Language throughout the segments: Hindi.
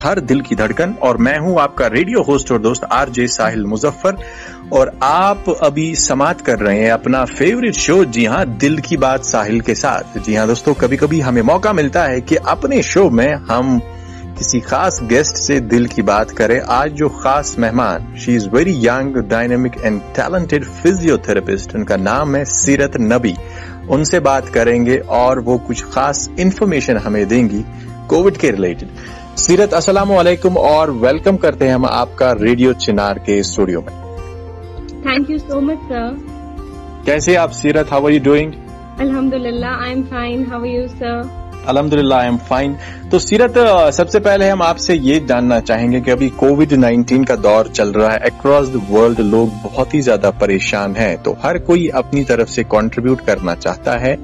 हर दिल की धड़कन। और मैं हूं आपका रेडियो होस्ट और दोस्त आरजे साहिल मुजफ्फर, और आप अभी समाप्त कर रहे हैं अपना फेवरेट शो, जी हां, दिल की बात साहिल के साथ। जी हां दोस्तों, कभी कभी हमें मौका मिलता है कि अपने शो में हम किसी खास गेस्ट से दिल की बात करें। आज जो खास मेहमान, she is very young, dynamic and talented physiotherapist, उनका नाम है सीरत नबी। उनसे बात करेंगे और वो कुछ खास इंफॉर्मेशन हमें देंगी कोविड के रिलेटेड। सीरत, अस्सलाम वालेकुम और वेलकम करते हैं हम आपका रेडियो चिनार के स्टूडियो में। Thank you so much sir. कैसे आप Seerat? How are you doing? अल्हम्दुलिल्लाह, I am fine. How are you sir? अल्हम्दुलिल्लाह, आई एम फाइन। तो सीरत, सबसे पहले हम आपसे ये जानना चाहेंगे कि अभी कोविड-19 का दौर चल रहा है, अक्रॉस द वर्ल्ड लोग बहुत ही ज्यादा परेशान हैं, तो हर कोई अपनी तरफ से कंट्रीब्यूट करना चाहता है।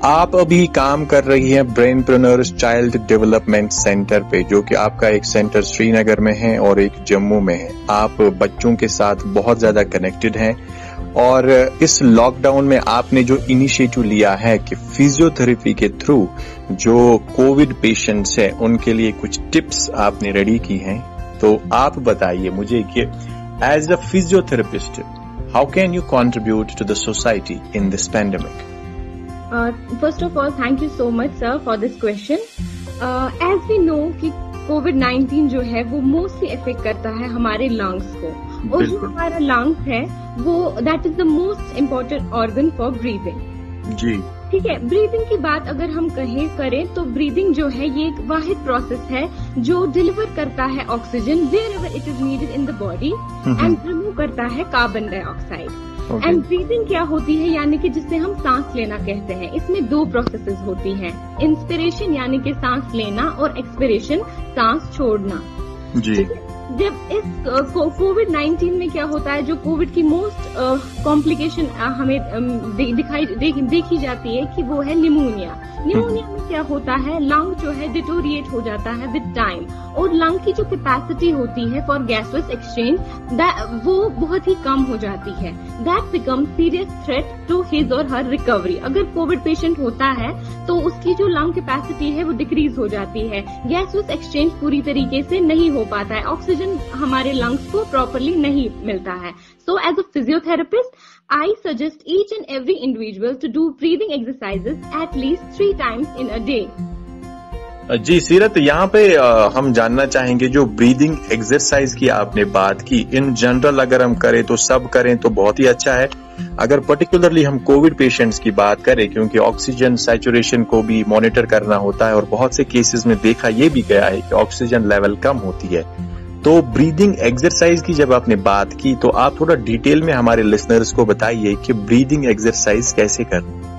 आप अभी काम कर रही हैं ब्रेनप्रेन्योर्स चाइल्ड डेवलपमेंट सेंटर पे, जो कि आपका एक सेंटर श्रीनगर में है और एक जम्मू में है। आप बच्चों के साथ बहुत ज्यादा कनेक्टेड हैं, और इस लॉकडाउन में आपने जो इनिशिएटिव लिया है कि फिजियोथेरेपी के थ्रू जो कोविड पेशेंट्स हैं उनके लिए कुछ टिप्स आपने रेडी की हैं, तो आप बताइए मुझे कि as a physiotherapist how can you contribute to the society in this pandemic? First of all, thank you so much, sir, for this question. As we know कि COVID-19 जो है वो मोस्टली इफेक्ट करता है हमारे लंग्स को, और जो हमारा लंग्स है वो that is the most important organ for breathing. जी ठीक है। ब्रीदिंग की बात अगर हम करें तो ब्रीदिंग जो है ये एक वाहिद प्रोसेस है जो डिलीवर करता है oxygen wherever it is needed in the body and remove करता है कार्बन डाइऑक्साइड। एंड ब्रीदिंग क्या होती है, यानी कि जिससे हम सांस लेना कहते हैं, इसमें दो प्रोसेसेस होती हैं, इंस्पिरेशन यानी कि सांस लेना और एक्सपिरेशन सांस छोड़ना। जी। जब इस कोविड-19 में क्या होता है, जो कोविड की मोस्ट कॉम्प्लिकेशन हमें देखी जाती है कि वो है निमोनिया। निमोनिया में क्या होता है, लंग जो है डिटोरिएट हो जाता है विद टाइम, और लंग की जो कैपेसिटी होती है फॉर गैसेस एक्सचेंज वो बहुत ही कम हो जाती है। That become serious threat to his or her recovery. अगर कोविड पेशेंट होता है तो उसकी जो लंग कैपेसिटी है वो डिक्रीज हो जाती है, गैसेस एक्सचेंज पूरी तरीके से नहीं हो पाता है, ऑक्सीजन हमारे लंग्स को प्रॉपरली नहीं मिलता है। So as a physiotherapist, I suggest each and every individual to do breathing exercises at least 3 times in a day. जी सीरत, यहाँ पे हम जानना चाहेंगे, जो ब्रीदिंग एक्सरसाइज की आपने बात की, इन जनरल अगर हम करें तो सब करें तो बहुत ही अच्छा है। अगर पर्टिकुलरली हम कोविड पेशेंट्स की बात करें, क्योंकि ऑक्सीजन सैचुरेशन को भी मॉनिटर करना होता है और बहुत से केसेस में देखा ये भी गया है कि ऑक्सीजन लेवल कम होती है, तो ब्रीदिंग एक्सरसाइज की जब आपने बात की तो आप थोड़ा डिटेल में हमारे लिसनर्स को बताइए कि ब्रीदिंग एक्सरसाइज कैसे करना।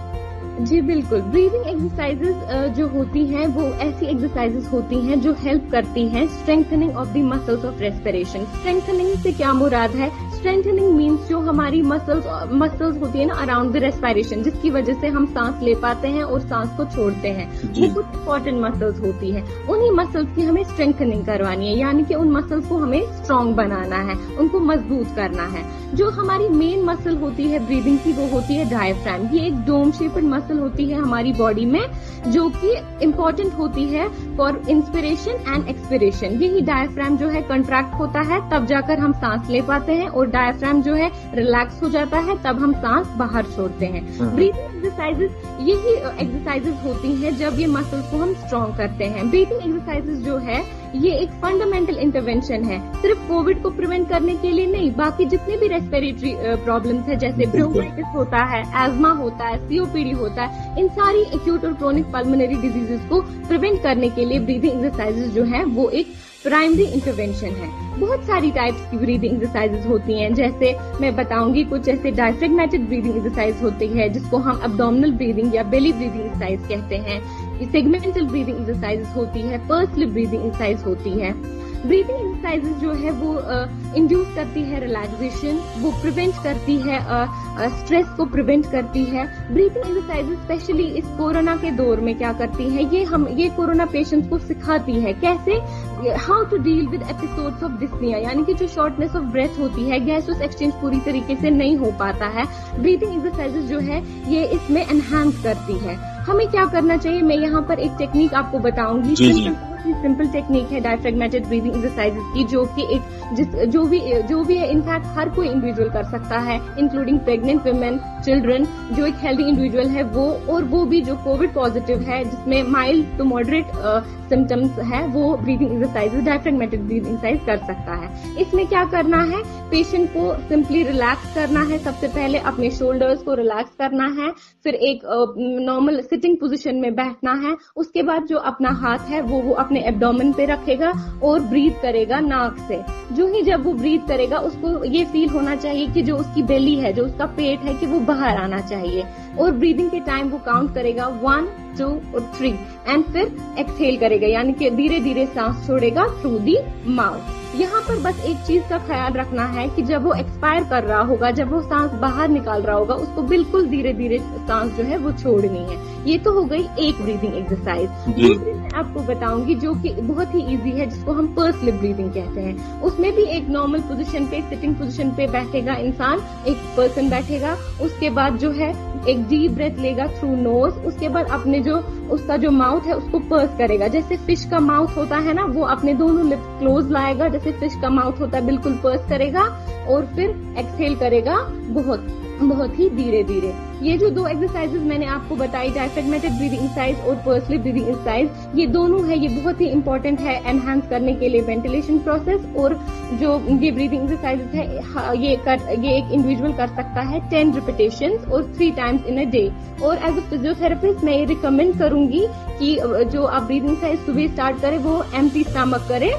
जी बिल्कुल। ब्रीदिंग एक्सरसाइजेज जो होती हैं वो ऐसी एक्सरसाइजेज होती हैं जो हेल्प करती हैं strengthening of the muscles of respiration. Strengthening से क्या मुराद है? स्ट्रेंथनिंग मीन्स जो हमारी मसल्स होती है ना अराउंड द रेस्पिरेशन, जिसकी वजह से हम सांस ले पाते हैं और सांस को छोड़ते हैं, वो कुछ इंपॉर्टेंट मसल्स होती है। उन्हीं मसल्स की हमें स्ट्रेंथनिंग करवानी है, यानी कि उन मसल्स को हमें स्ट्रांग बनाना है, उनको मजबूत करना है। जो हमारी मेन मसल होती है ब्रीदिंग की वो होती है डायफ्राम। ये एक डोम शेप्ड मसल होती है हमारी बॉडी में, जो कि इम्पोर्टेंट होती है फॉर इंस्पिरेशन एंड एक्सपिरेशन। यही डायफ्राम जो है कंट्रैक्ट होता है, तब जाकर हम सांस ले पाते हैं, और डायफ्राम जो है रिलैक्स हो जाता है, तब हम सांस बाहर छोड़ते हैं। ब्रीथिंग एक्सरसाइजेज यही एक्सरसाइजेज होती हैं जब ये मसल्स को हम स्ट्रांग करते हैं। ब्रीथिंग एक्सरसाइजेज जो है ये एक फंडामेंटल इंटरवेंशन है, सिर्फ कोविड को प्रिवेंट करने के लिए नहीं, बाकी जितने भी रेस्पिरेटरी प्रॉब्लम्स है, जैसे ब्रोंकाइटिस होता है, एज्मा होता है, सीओपीडी होता है, इन सारी एक्यूट और क्रोनिक पल्मोनरी डिजीजेस को प्रिवेंट करने के लिए ब्रीदिंग एक्सरसाइजेज जो है वो एक प्राइमरी इंटरवेंशन है। बहुत सारी टाइप्स की ब्रीदिंग एक्सरसाइजेज होती हैं, जैसे मैं बताऊंगी कुछ। जैसे डायफ्रेगमेटिक ब्रीदिंग एक्सरसाइज होती है जिसको हम एब्डोमिनल ब्रीदिंग या बेली ब्रीदिंग एक्सरसाइज कहते हैं। सेगमेंटल ब्रीदिंग एक्सरसाइज होती है, पर्स लिप ब्रीदिंग एक्सरसाइज होती है। ब्रीदिंग एक्सरसाइजेज जो है वो इंड्यूस करती है रिलैक्सेशन, वो प्रिवेंट करती है स्ट्रेस को प्रिवेंट करती है। ब्रीदिंग एक्सरसाइजेज स्पेशली इस कोरोना के दौर में क्या करती है, ये कोरोना पेशेंट्स को सिखाती है कैसे how to deal with episodes of dyspnea, यानी कि जो शॉर्टनेस ऑफ ब्रेथ होती है, गैसेस एक्सचेंज पूरी तरीके से नहीं हो पाता है, ब्रीदिंग एक्सरसाइजेज जो है ये इसमें एनहांस करती है। हमें क्या करना चाहिए, मैं यहाँ पर एक टेक्निक आपको बताऊंगी। बहुत ही सिंपल टेक्निक है डायफ्रेगमेटिक ब्रीदिंग एक्सरसाइजेज की, जो कि जो भी है इनफैक्ट हर कोई इंडिविजुअल कर सकता है, इंक्लूडिंग प्रेग्नेंट वुमेन, चिल्ड्रन, जो एक हेल्दी इंडिविजुअल है वो भी जो कोविड पॉजिटिव है, जिसमें माइल्ड टू मॉडरेट सिम्टम्स है, वो breathing exercises diaphragmatic breathing exercise कर सकता है। इसमें क्या करना है, पेशेंट को सिंपली रिलैक्स करना है। सबसे पहले अपने शोल्डर्स को रिलैक्स करना है, फिर एक नॉर्मल सिटिंग पोजीशन में बैठना है। उसके बाद जो अपना हाथ है वो अपने एब्डोमेन पे रखेगा और ब्रीथ करेगा नाक से। जो ही जब वो ब्रीथ करेगा उसको ये फील होना चाहिए कि जो उसकी बेली है, जो उसका पेट है, कि वो बाहर आना चाहिए। और ब्रीदिंग के टाइम वो काउंट करेगा 1, 2 और 3 एंड फिर एक्सहेल करेगा, यानी कि धीरे धीरे सांस छोड़ेगा थ्रू दी माउथ। यहाँ पर बस एक चीज का ख्याल रखना है कि जब वो एक्सपायर कर रहा होगा, जब वो सांस बाहर निकाल रहा होगा, उसको बिल्कुल धीरे धीरे सांस जो है वो छोड़नी है। ये तो हो गई एक ब्रीदिंग एक्सरसाइज। दूसरी मैं आपको बताऊंगी जो कि बहुत ही इजी है, जिसको हम पर्स लिप ब्रीदिंग कहते हैं। उसमें भी एक नॉर्मल पोजीशन पे, सिटिंग पोजीशन पे बैठेगा इंसान, एक पर्सन बैठेगा। उसके बाद जो है एक डीप ब्रेथ लेगा थ्रू नोज, उसके बाद अपने जो उसका जो माउथ है उसको पर्स करेगा, जैसे फिश का माउथ होता है ना, वो अपने दोनों लिप्स क्लोज लाएगा, जैसे फिश का माउथ होता है, बिल्कुल पर्स करेगा और फिर एक्सहेल करेगा बहुत ही धीरे धीरे। ये जो 2 एक्सरसाइजेज मैंने आपको बताई, डायफ्रेगमेटिक ब्रीदिंग एक्सरसाइज और पर्स लिप ब्रीदिंग एक्सरसाइज, ये दोनों है, ये बहुत ही इंपॉर्टेंट है एनहांस करने के लिए वेंटिलेशन प्रोसेस। और जो ये ब्रीदिंग एक्सरसाइजेज है ये एक इंडिविजुअल कर सकता है 10 रिपीटेशंस और 3 टाइम्स इन अ डे। और एज अ फिजियोथेरेपिस्ट मैं ये रिकमेंड करूंगी कि जो आप ब्रीदिंग एक्सरसाइज सुबह स्टार्ट करें वो एम्प्टी स्टमक करें,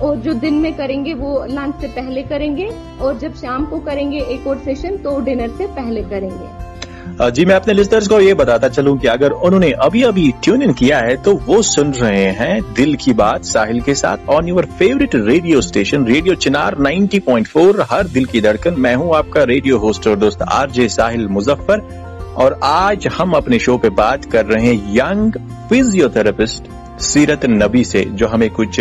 और जो दिन में करेंगे वो लंच से पहले करेंगे, और जब शाम को करेंगे एक और सेशन तो डिनर से पहले करेंगे। जी, मैं अपने लिस्टर्स को ये बताता चलूं कि अगर उन्होंने अभी ट्यून इन किया है तो वो सुन रहे हैं दिल की बात साहिल के साथ on your favourite radio station radio Chinar 90.4 हर दिल की धड़कन। मैं हूं आपका रेडियो होस्ट और दोस्त आरजे साहिल मुजफ्फर, और आज हम अपने शो पे बात कर रहे हैं यंग फिजियोथेरेपिस्ट सीरत नबी से, जो हमें कुछ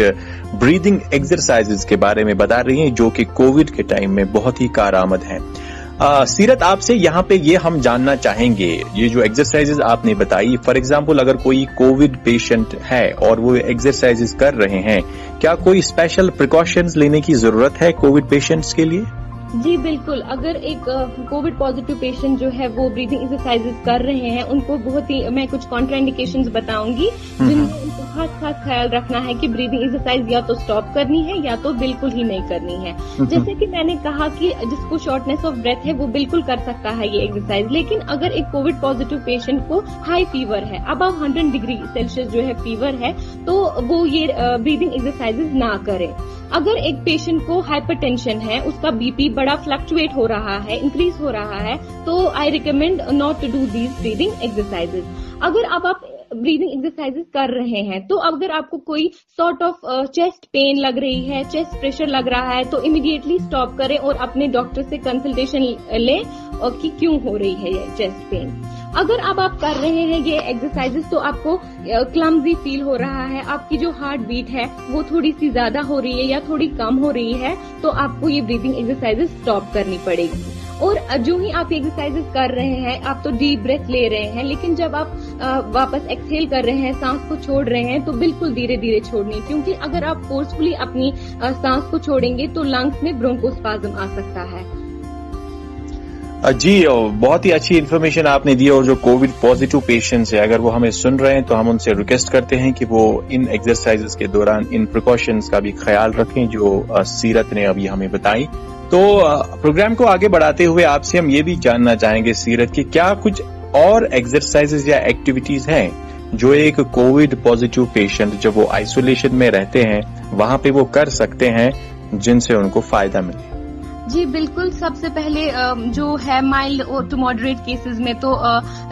ब्रीदिंग एक्सरसाइजेज के बारे में बता रही हैं जो कि कोविड के टाइम में बहुत ही कारआमद हैं। सीरत, आपसे यहाँ पे ये हम जानना चाहेंगे, ये जो एक्सरसाइजेज आपने बताई, फॉर एग्जांपल अगर कोई कोविड पेशेंट है और वो एक्सरसाइजेज कर रहे हैं, क्या कोई स्पेशल प्रिकॉशंस लेने की जरूरत है कोविड पेशेंट्स के लिए? जी बिल्कुल, अगर एक कोविड पॉजिटिव पेशेंट जो है वो ब्रीदिंग एक्सरसाइजेज कर रहे हैं, उनको बहुत ही मैं कुछ कॉन्ट्राइंडिकेशंस बताऊंगी जिनमें उनको खास ख्याल रखना है कि ब्रीदिंग एक्सरसाइज या तो स्टॉप करनी है या तो बिल्कुल ही नहीं करनी है। जैसे कि मैंने कहा कि जिसको शॉर्टनेस ऑफ ब्रेथ है वो बिल्कुल कर सकता है ये एक्सरसाइज, लेकिन अगर एक कोविड पॉजिटिव पेशेंट को हाई फीवर है, अबव 100 डिग्री सेल्सियस जो है फीवर है, तो वो ये ब्रीदिंग एक्सरसाइजेज ना करे। अगर एक पेशेंट को हाइपरटेंशन है, उसका बीपी बड़ा फ्लक्चुएट हो रहा है, इंक्रीज हो रहा है, तो I recommend not to do these breathing exercises. अगर अब आप ब्रीदिंग एक्सरसाइजेज कर रहे हैं तो अगर आपको कोई सॉर्ट ऑफ चेस्ट पेन लग रही है, चेस्ट प्रेशर लग रहा है, तो इमीडिएटली स्टॉप करें और अपने डॉक्टर से कंसल्टेशन लें कि क्यों हो रही है ये चेस्ट पेन। अगर अब आप कर रहे हैं ये एक्सरसाइजेस तो आपको क्लमजी फील हो रहा है, आपकी जो हार्ट बीट है वो थोड़ी सी ज्यादा हो रही है या थोड़ी कम हो रही है, तो आपको ये ब्रीदिंग एक्सरसाइजेस स्टॉप करनी पड़ेगी। और जो ही आप एक्सरसाइजेस कर रहे हैं, आप तो डीप ब्रेथ ले रहे हैं, लेकिन जब आप वापस एक्सहेल कर रहे हैं, सांस को छोड़ रहे हैं, तो बिल्कुल धीरे धीरे छोड़नी, क्योंकि अगर आप फोर्सफुली अपनी सांस को छोड़ेंगे तो लंग्स में ब्रोंकोस्पाज्म आ सकता है। जी, बहुत ही अच्छी इन्फॉर्मेशन आपने दी। और जो कोविड पॉजिटिव पेशेंट्स है, अगर वो हमें सुन रहे हैं तो हम उनसे रिक्वेस्ट करते हैं कि वो इन एक्सरसाइजेस के दौरान इन प्रिकॉशंस का भी ख्याल रखें जो सीरत ने अभी हमें बताई। तो प्रोग्राम को आगे बढ़ाते हुए आपसे हम ये भी जानना चाहेंगे सीरत कि क्या कुछ और एक्सरसाइजेस या एक्टिविटीज हैं जो एक कोविड पॉजिटिव पेशेंट जब वो आइसोलेशन में रहते हैं वहां पे वो कर सकते हैं जिनसे उनको फायदा मिले? जी बिल्कुल, सबसे पहले जो है माइल्ड और टू मॉडरेट केसेस में तो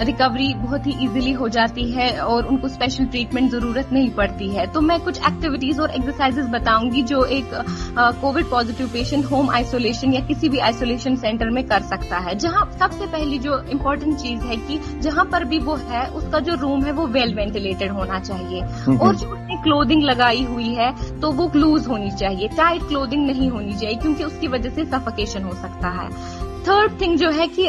रिकवरी बहुत ही इजीली हो जाती है और उनको स्पेशल ट्रीटमेंट जरूरत नहीं पड़ती है। तो मैं कुछ एक्टिविटीज और एक्सरसाइजेस बताऊंगी जो एक Covid positive patient home isolation या किसी भी आइसोलेशन सेंटर में कर सकता है। जहां सबसे पहली जो इम्पोर्टेंट चीज है कि जहां पर भी वो है उसका जो रूम है वो वेल वेंटिलेटेड होना चाहिए, और जो उसने क्लोथिंग लगाई हुई है तो वो लूज होनी चाहिए, टाइट क्लोथिंग नहीं होनी चाहिए, क्योंकि उसकी वजह से सफोकेशन हो सकता है। थर्ड थिंग जो है कि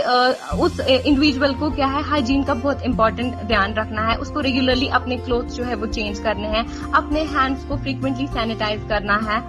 उस इंडिविजुअल को क्या है, हाइजीन का बहुत इंपॉर्टेंट ध्यान रखना है। उसको रेगुलरली अपने क्लोथ्स जो है वो चेंज करने हैं, अपने हैंड्स को फ्रीक्वेंटली सैनिटाइज करना है।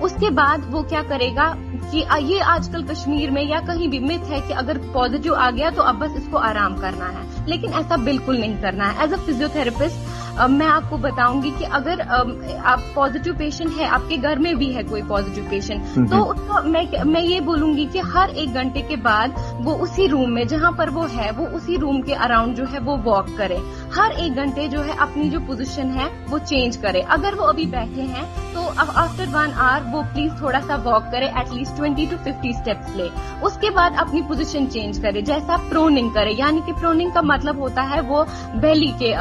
उसके बाद वो क्या करेगा कि ये आजकल कश्मीर में या कहीं भी मिथ है कि अगर पॉजिटिव आ गया तो अब बस इसको आराम करना है, लेकिन ऐसा बिल्कुल नहीं करना है। एज अ फिजियोथेरेपिस्ट मैं आपको बताऊंगी कि अगर आप पॉजिटिव पेशेंट है, आपके घर में भी है कोई पॉजिटिव पेशेंट, तो उसको मैं ये बोलूंगी कि हर 1 घंटे के बाद वो उसी रूम में जहां पर वो है, वो उसी रूम के अराउंड जो है वो वॉक करे। हर 1 घंटे जो है अपनी जो पोजीशन है वो चेंज करे। अगर वो अभी बैठे हैं तो आफ्टर 1 आवर वो प्लीज थोड़ा सा वॉक करे, एटलीस्ट 20 to 50 स्टेप्स ले। उसके बाद अपनी पोजीशन चेंज करे, जैसा प्रोनिंग करे, यानी कि प्रोनिंग का मतलब होता है वो बेली के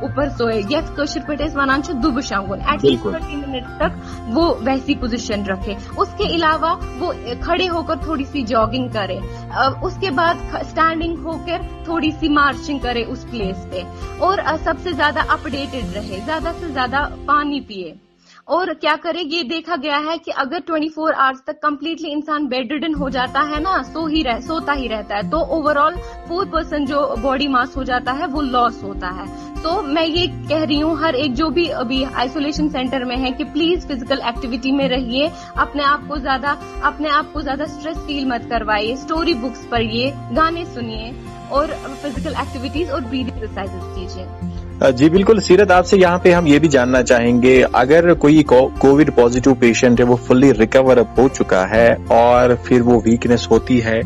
ऊपर सोए, एटलीस्ट 30 मिनट तक वो वैसी पोजीशन रखे। उसके अलावा वो खड़े होकर थोड़ी सी जॉगिंग करे, उसके बाद स्टैंडिंग होकर थोड़ी सी मार्चिंग करे उस प्लेस पे, और सबसे ज्यादा अपडेटेड रहे, ज्यादा से ज्यादा पानी पिए। और क्या करे, ये देखा गया है कि अगर 24 आवर्स तक कंप्लीटली इंसान बेड रिडन हो जाता है ना, सोता ही रहता है, तो ओवरऑल 4% जो बॉडी मास हो जाता है वो लॉस होता है। तो मैं ये कह रही हूँ हर एक जो भी अभी आइसोलेशन सेंटर में है कि प्लीज फिजिकल एक्टिविटी में रहिए, अपने आप को ज्यादा स्ट्रेस फील मत करवाइए, स्टोरी बुक्स पढ़िए, गाने सुनिए और फिजिकल एक्टिविटीज और ब्रीदिंग एक्सरसाइजेस कीजिए। जी बिल्कुल सीरत, आपसे यहाँ पे हम ये भी जानना चाहेंगे, अगर कोई कोविड पॉजिटिव पेशेंट है, वो फुल्ली रिकवर अप हो चुका है और फिर वो वीकनेस होती है,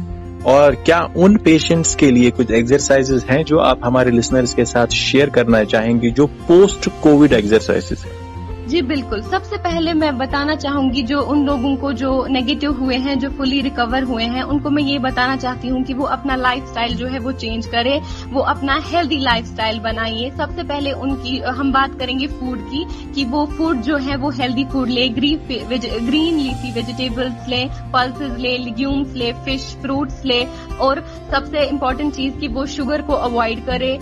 और क्या उन पेशेंट्स के लिए कुछ एक्सरसाइजेस हैं जो आप हमारे लिसनर्स के साथ शेयर करना चाहेंगे, जो पोस्ट कोविड एक्सरसाइजेस हैं? जी बिल्कुल, सबसे पहले मैं बताना चाहूंगी जो उन लोगों को जो नेगेटिव हुए हैं, जो फुली रिकवर हुए हैं, उनको मैं ये बताना चाहती हूँ कि वो अपना लाइफस्टाइल जो है वो चेंज करे, वो अपना हेल्दी लाइफस्टाइल बनाइए। सबसे पहले उनकी हम बात करेंगे फूड की, कि वो फूड जो है वो हेल्दी फूड ले, ग्रीन लीफी वेजिटेबल्स ले, पल्सेस ले, लिग्यूम्स ले, फिश फ्रूट्स ले, और सबसे इम्पोर्टेंट चीज कि वो शुगर को अवॉइड करे,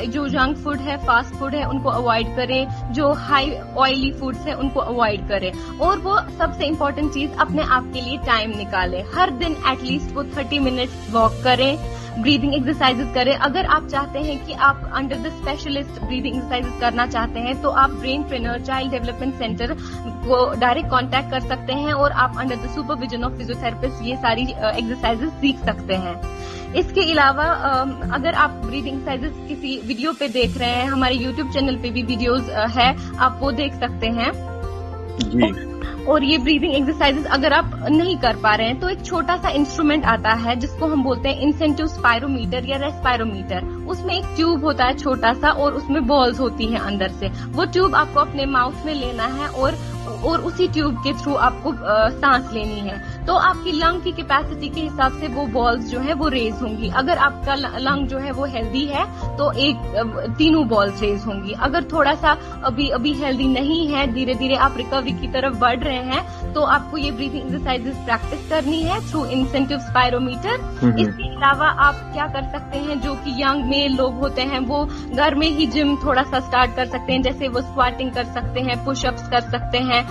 जो जंक फूड है, फास्ट फूड है, उनको अवॉइड करे, जो हाई ऑयली फूड्स है उनको अवॉइड करें, और वो सबसे इम्पोर्टेंट चीज अपने आप के लिए टाइम निकाले। हर दिन एटलीस्ट वो 30 मिनट्स वॉक करें, ब्रीदिंग एक्सरसाइजेस करें। अगर आप चाहते हैं कि आप under the specialist breathing exercises करना चाहते हैं तो आप brain trainer, child development centre को डायरेक्ट कांटेक्ट कर सकते हैं, और आप under the supervision of physiotherapist ये सारी एक्सरसाइजेस सीख सकते हैं। इसके अलावा अगर आप ब्रीदिंग एक्सरसाइजेस किसी वीडियो पे देख रहे हैं, हमारे यूट्यूब चैनल पे भी वीडियोस है, आप वो देख सकते हैं जी। और ये ब्रीदिंग एक्सरसाइजेस अगर आप नहीं कर पा रहे हैं तो एक छोटा सा इंस्ट्रूमेंट आता है जिसको हम बोलते हैं इंसेंटिव स्पायरोमीटर या रेस्पायरोमीटर। उसमें एक ट्यूब होता है छोटा सा, और उसमें बॉल्स होती हैं अंदर से। वो ट्यूब आपको अपने माउथ में लेना है और उसी ट्यूब के थ्रू आपको सांस लेनी है। तो आपकी लंग की कैपेसिटी के हिसाब से वो बॉल्स जो है वो रेज होंगी। अगर आपका लंग जो है वो हेल्दी है तो तीनों बॉल्स रेज होंगी। अगर थोड़ा सा अभी हेल्दी नहीं है, धीरे धीरे आप रिकवरी की तरफ बढ़ रहे हैं, तो आपको ये ब्रीथिंग एक्सरसाइजेस प्रैक्टिस करनी है थ्रू इंसेंटिव स्पायरोमीटर। इसके अलावा आप क्या कर सकते हैं, जो कि यंग मेल लोग होते हैं वो घर में ही जिम थोड़ा सा स्टार्ट कर सकते हैं, जैसे वो स्क्वाटिंग कर सकते हैं, पुशअप्स कर सकते हैं,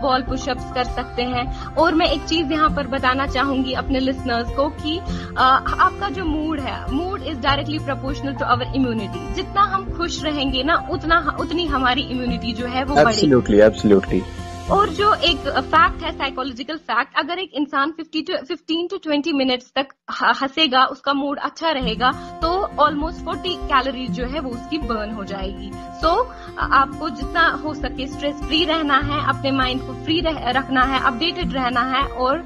वॉल पुशअप्स कर सकते हैं। और मैं एक चीज यहाँ पर बताना चाहूंगी अपने लिसनर्स को कि आपका जो मूड है, mood is directly proportional to our immunity. जितना हम खुश रहेंगे ना उतनी हमारी इम्यूनिटी जो है वो बढ़ेगी। एब्सोल्युटली। और जो एक फैक्ट है, साइकोलॉजिकल फैक्ट, अगर एक इंसान 15 to 20 मिनट्स तक हंसेगा, उसका मूड अच्छा रहेगा, तो ऑलमोस्ट 40 कैलोरीज जो है वो उसकी बर्न हो जाएगी। सो आपको जितना हो सके स्ट्रेस फ्री रहना है, अपने माइंड को फ्री रखना है, अपडेटेड रहना है, और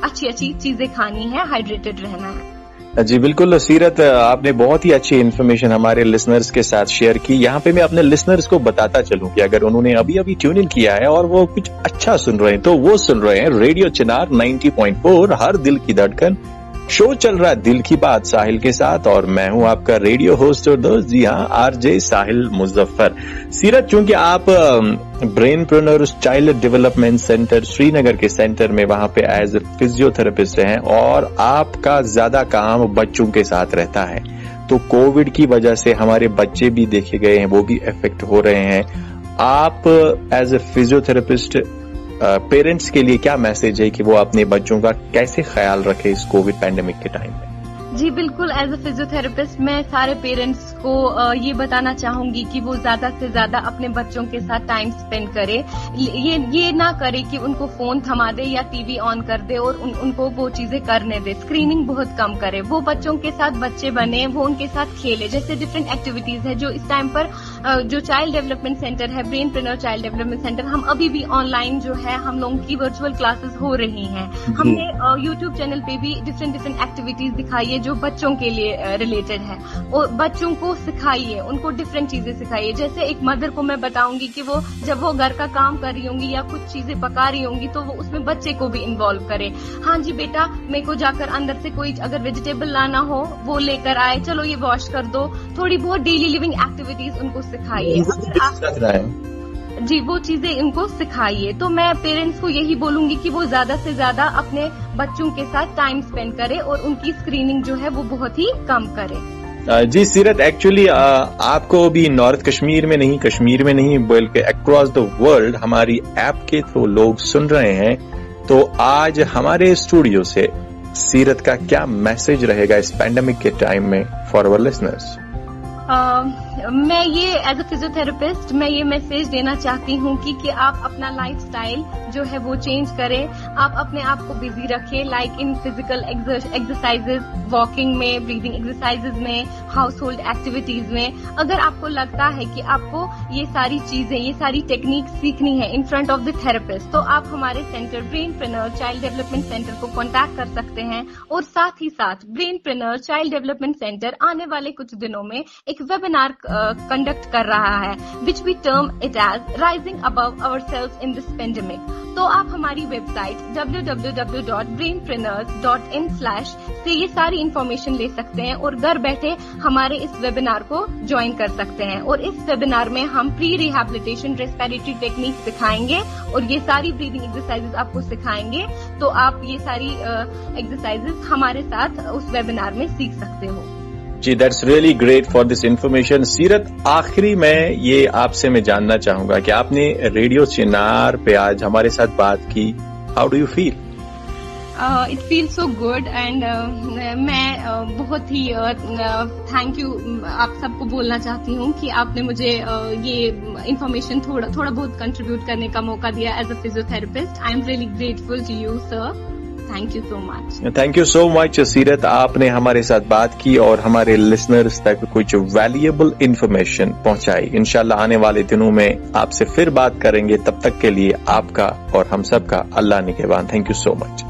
अच्छी अच्छी चीजें खानी है, हाइड्रेटेड रहना है। जी बिल्कुल सीरत, आपने बहुत ही अच्छी इन्फॉर्मेशन हमारे लिसनर्स के साथ शेयर की। यहाँ पे मैं अपने लिसनर्स को बताता चलूं कि अगर उन्होंने अभी ट्यून इन किया है और वो कुछ अच्छा सुन रहे हैं, तो वो सुन रहे हैं रेडियो चिनार 90.4, हर दिल की धड़कन। शो चल रहा है दिल की बात साहिल के साथ, और मैं हूं आपका रेडियो होस्ट और दोस्त, जी हाँ, आरजे साहिल मुजफ्फर। सीरत, चूंकि आप ब्रेनप्रेन्योर चाइल्ड डेवलपमेंट सेंटर श्रीनगर के सेंटर में वहां पे एज फिजियोथेरेपिस्ट हैं, और आपका ज्यादा काम बच्चों के साथ रहता है, तो कोविड की वजह से हमारे बच्चे भी देखे गए हैं, वो भी इफेक्ट हो रहे हैं। आप एज ए फिजियोथेरेपिस्ट पेरेंट्स के लिए क्या मैसेज है कि वो अपने बच्चों का कैसे ख्याल रखे इस कोविड पैंडेमिक के टाइम में? जी बिल्कुल, एज अ फिजियोथेरेपिस्ट मैं सारे पेरेंट्स को ये बताना चाहूंगी कि वो ज्यादा से ज्यादा अपने बच्चों के साथ टाइम स्पेंड करे। ये ना करे कि उनको फोन थमा दे या टीवी ऑन कर दे और उनको वो चीजें करने दे। स्क्रीनिंग बहुत कम करे, वो बच्चों के साथ बच्चे बने, वो उनके साथ खेले। जैसे डिफरेंट एक्टिविटीज है जो इस टाइम पर जो चाइल्ड डेवलपमेंट सेंटर है, ब्रेनप्रेन्योर चाइल्ड डेवलपमेंट सेंटर, हम अभी भी ऑनलाइन जो है हम लोगों की वर्चुअल क्लासेस हो रही हैं। हमने यूट्यूब चैनल पे भी डिफरेंट एक्टिविटीज दिखाई है जो बच्चों के लिए रिलेटेड है, और बच्चों को सिखाइए, उनको डिफरेंट चीजें सिखाइए। जैसे एक मदर को मैं बताऊंगी कि वो जब वो घर का काम कर रही होंगी या कुछ चीजें पका रही होंगी तो वो उसमें बच्चे को भी इन्वॉल्व करे। हाँ जी बेटा, मेरे को जाकर अंदर से कोई अगर वेजिटेबल लाना हो वो लेकर आए, चलो ये वॉश कर दो। थोड़ी बहुत डेली लिविंग एक्टिविटीज उनको सिखाइए। जी, वो चीजें इनको सिखाइए। तो मैं पेरेंट्स को यही बोलूंगी कि वो ज्यादा से ज्यादा अपने बच्चों के साथ टाइम स्पेंड करे और उनकी स्क्रीनिंग जो है वो बहुत ही कम करे। जी सीरत, एक्चुअली आपको भी नॉर्थ कश्मीर में नहीं बल्कि अक्रॉस द वर्ल्ड हमारी ऐप के थ्रू लोग सुन रहे हैं। तो आज हमारे स्टूडियो से सीरत का क्या मैसेज रहेगा इस पैंडेमिक के टाइम में फॉर आवर लिसनर्स? मैं ये एज अ फिजियोथेरेपिस्ट मैं ये मैसेज देना चाहती हूँ कि आप अपना लाइफस्टाइल जो है वो चेंज करें। आप अपने आप को बिजी रखें, like in physical exercises, walking में, ब्रीदिंग एक्सरसाइजेज में, हाउस होल्ड एक्टिविटीज में। अगर आपको लगता है कि आपको ये सारी चीजें, ये सारी टेक्निक सीखनी है in front of the therapist, तो आप हमारे सेंटर ब्रेनप्रेन्योर चाइल्ड डेवलपमेंट सेंटर को कॉन्टैक्ट कर सकते हैं। और साथ ही साथ ब्रेनप्रेन्योर चाइल्ड डेवलपमेंट सेंटर आने वाले कुछ दिनों में एक वेबिनार कंडक्ट कर रहा है, which we term it as rising above ourselves in this pandemic. तो आप हमारी वेबसाइट www.brainpreneurs.in/ से ये सारी इन्फॉर्मेशन ले सकते हैं और घर बैठे हमारे इस वेबिनार को ज्वाइन कर सकते हैं। और इस वेबिनार में हम प्री रिहैबिलिटेशन रेस्पिरेटरी टेक्निक सिखाएंगे और ये सारी ब्रीदिंग एक्सरसाइजेज आपको सिखाएंगे। तो आप ये सारी एक्सरसाइजेज हमारे साथ उस वेबिनार में सीख सकते हो। जी, that's really great for this information. Seerat, आखिरी में ये आपसे मैं जानना चाहूंगा कि आपने रेडियो चिनार पे आज हमारे साथ बात की, how do you feel? It feel so good and मैं बहुत ही थैंक यू आप सबको बोलना चाहती हूँ कि आपने मुझे ये इन्फॉर्मेशन थोड़ा बहुत कंट्रीब्यूट करने का मौका दिया as a physiotherapist. I am really grateful to you sir. Thank you so much. Thank you so much Seerat, आपने हमारे साथ बात की और हमारे लिसनर्स तक कुछ वैल्यूएबल इंफॉर्मेशन पहुंचाई। इंशाल्लाह आने वाले दिनों में आपसे फिर बात करेंगे। तब तक के लिए आपका और हम सबका अल्लाह निगहबान। Thank you so much.